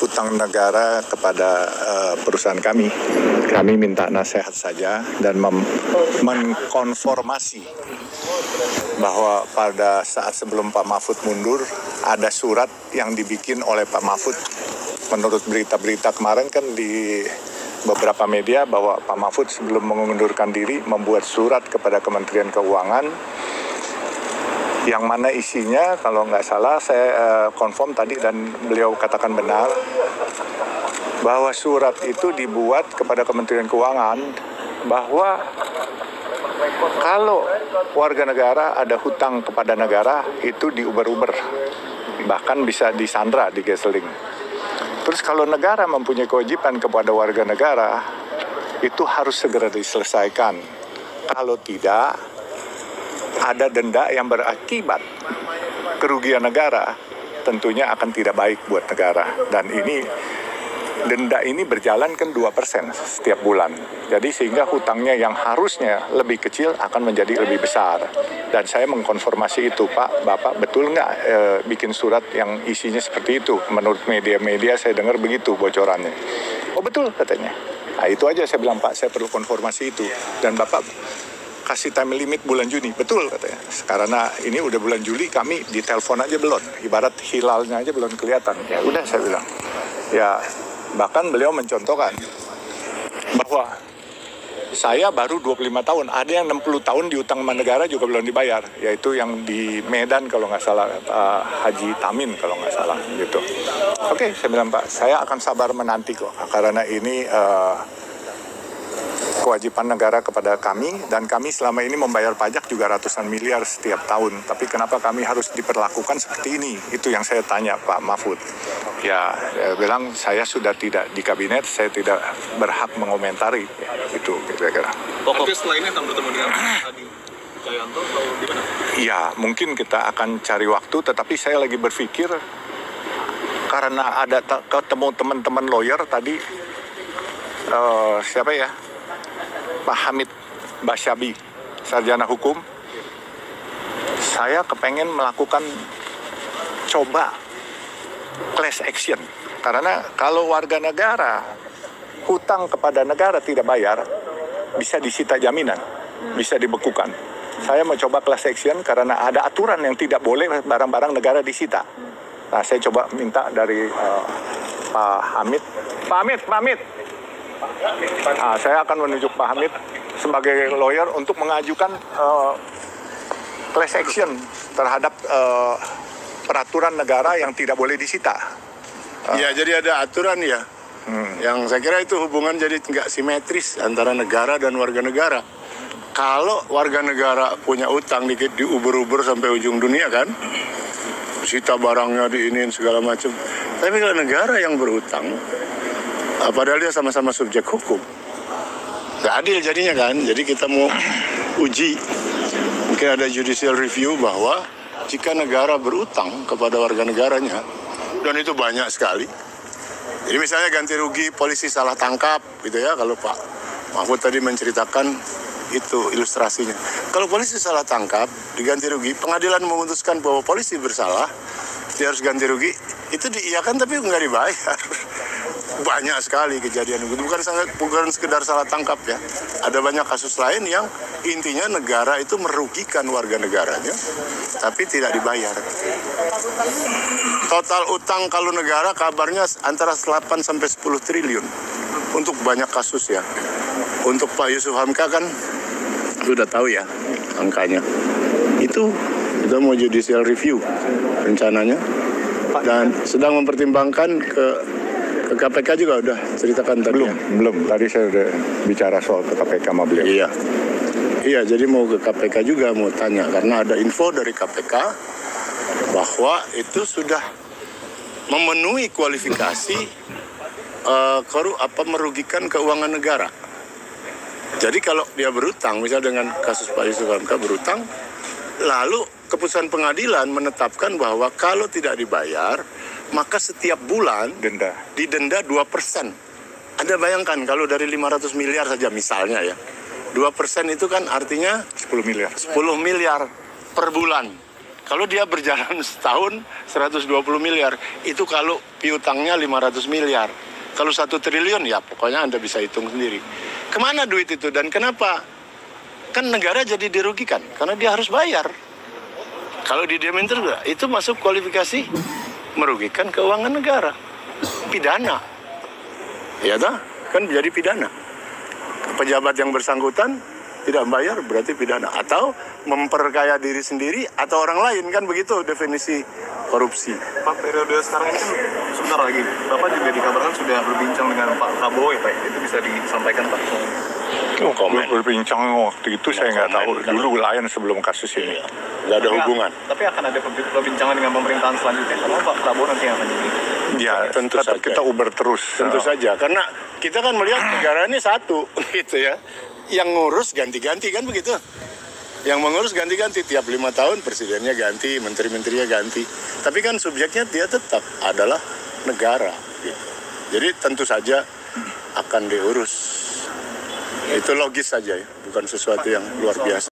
hutang negara kepada perusahaan kami. Kami minta nasihat saja dan mengkonformasi bahwa pada saat sebelum Pak Mahfud mundur ada surat yang dibikin oleh Pak Mahfud. Menurut berita-berita kemarin kan di beberapa media bahwa Pak Mahfud sebelum mengundurkan diri membuat surat kepada Kementerian Keuangan yang mana isinya kalau nggak salah saya konfirm tadi dan beliau katakan benar bahwa surat itu dibuat kepada Kementerian Keuangan bahwa kalau warga negara ada hutang kepada negara itu diuber-uber, bahkan bisa disandra, digeseling. Terus kalau negara mempunyai kewajiban kepada warga negara itu harus segera diselesaikan. Kalau tidak, ada denda yang berakibat kerugian negara, tentunya akan tidak baik buat negara. Dan ini denda ini berjalan kan 2% setiap bulan. Jadi sehingga hutangnya yang harusnya lebih kecil akan menjadi lebih besar. Dan saya mengkonfirmasi itu, Pak, Bapak betul nggak bikin surat yang isinya seperti itu? Menurut media-media saya dengar begitu bocorannya. Oh betul katanya. Nah itu aja saya bilang, Pak, saya perlu konfirmasi itu. Dan Bapak kasih time limit bulan Juni, betul katanya. Karena ini udah bulan Juli, kami ditelepon aja belum, ibarat hilalnya aja belum kelihatan. Ya udah saya bilang. Ya bahkan beliau mencontohkan bahwa saya baru 25 tahun, ada yang 60 tahun diutang sama negara juga belum dibayar, yaitu yang di Medan kalau nggak salah, Haji Tamin kalau nggak salah gitu. Oke, saya bilang, Pak, saya akan sabar menanti kok, karena ini kewajiban negara kepada kami, dan kami selama ini membayar pajak juga ratusan miliar setiap tahun. Tapi kenapa kami harus diperlakukan seperti ini? Itu yang saya tanya Pak Mahfud. Ya, bilang saya sudah tidak di kabinet, saya tidak berhak mengomentari. Itu kira-kira. Tapi setelah ini akan bertemu dengan Adi Cayanto atau gimana? Ya, mungkin kita akan cari waktu, tetapi saya lagi berpikir karena ada ketemu teman-teman lawyer tadi, siapa ya? Pak Hamid Basyabi, sarjana hukum. Saya kepengen melakukan coba class action. Karena kalau warga negara hutang kepada negara tidak bayar, bisa disita jaminan, bisa dibekukan. Saya mau coba class action karena ada aturan yang tidak boleh barang-barang negara disita. Nah, saya coba minta dari Pak Hamid. Pak Hamid. Nah, saya akan menunjuk Pak Hamid sebagai lawyer untuk mengajukan class action terhadap peraturan negara yang tidak boleh disita. Ya, jadi ada aturan ya. Yang saya kira itu hubungan jadi nggak simetris antara negara dan warga negara. Kalau warga negara punya utang dikit diuber-uber sampai ujung dunia kan, sita barangnya diinin segala macam. Tapi kalau negara yang berutang, padahal dia sama-sama subjek hukum, nggak adil jadinya kan. Jadi kita mau uji, mungkin ada judicial review bahwa jika negara berutang kepada warga negaranya, dan itu banyak sekali. Jadi misalnya ganti rugi polisi salah tangkap gitu ya, kalau Pak Mahfud tadi menceritakan itu ilustrasinya. Kalau polisi salah tangkap, diganti rugi, pengadilan memutuskan bahwa polisi bersalah, dia harus ganti rugi, itu diiyakan tapi nggak dibayar. Banyak sekali kejadian itu, bukan sekedar salah tangkap ya. Ada banyak kasus lain yang intinya negara itu merugikan warga negaranya, tapi tidak dibayar. Total utang kalau negara kabarnya antara 8 sampai 10 triliun untuk banyak kasus ya. Untuk Pak Yusuf Hamka kan sudah tahu ya angkanya. Itu kita mau judicial review rencananya dan sedang mempertimbangkan ke KPK juga udah ceritakan tadi. Belum. Tadi saya udah bicara soal ke KPK sama beliau. Iya, jadi mau ke KPK juga mau tanya karena ada info dari KPK bahwa itu sudah memenuhi kualifikasi merugikan keuangan negara. Jadi kalau dia berutang, misal dengan kasus Pak Yusuf Hamka berutang, lalu keputusan pengadilan menetapkan bahwa kalau tidak dibayar, maka setiap bulan didenda 2%. Anda bayangkan kalau dari 500 miliar saja misalnya ya, 2% itu kan artinya 10 miliar. 10 miliar per bulan. Kalau dia berjalan setahun 120 miliar, itu kalau piutangnya 500 miliar. Kalau 1 triliun ya pokoknya Anda bisa hitung sendiri. Kemana duit itu dan kenapa? Kan negara jadi dirugikan karena dia harus bayar. Kalau didiamin terus itu masuk kualifikasi merugikan keuangan negara. Pidana. Ya dah, kan jadi pidana. Pejabat yang bersangkutan tidak bayar berarti pidana, atau memperkaya diri sendiri atau orang lain, kan begitu definisi korupsi. Pak, periode sekarang ini kan sebentar lagi Bapak juga dikabarkan sudah berbincang dengan Pak Prabowo ya Pak, itu bisa disampaikan Pak? Komen. Berbincang waktu itu saya nggak tahu, Kan. dulu lain sebelum kasus ini. Nggak ada hubungan. Tapi akan ada perbincangan dengan pemerintahan selanjutnya, karena Pak Prabowo nanti yang akan jadi. Ya, Tentu tetap saja. kita uber terus. Tentu saja, karena kita kan melihat negara ini satu, gitu ya. Yang ngurus ganti-ganti kan begitu. Yang mengurus ganti-ganti tiap 5 tahun presidennya ganti, menteri-menterinya ganti. Tapi kan subjeknya dia tetap adalah negara. Gitu. Jadi tentu saja akan diurus. Itu logis saja ya, bukan sesuatu yang luar biasa.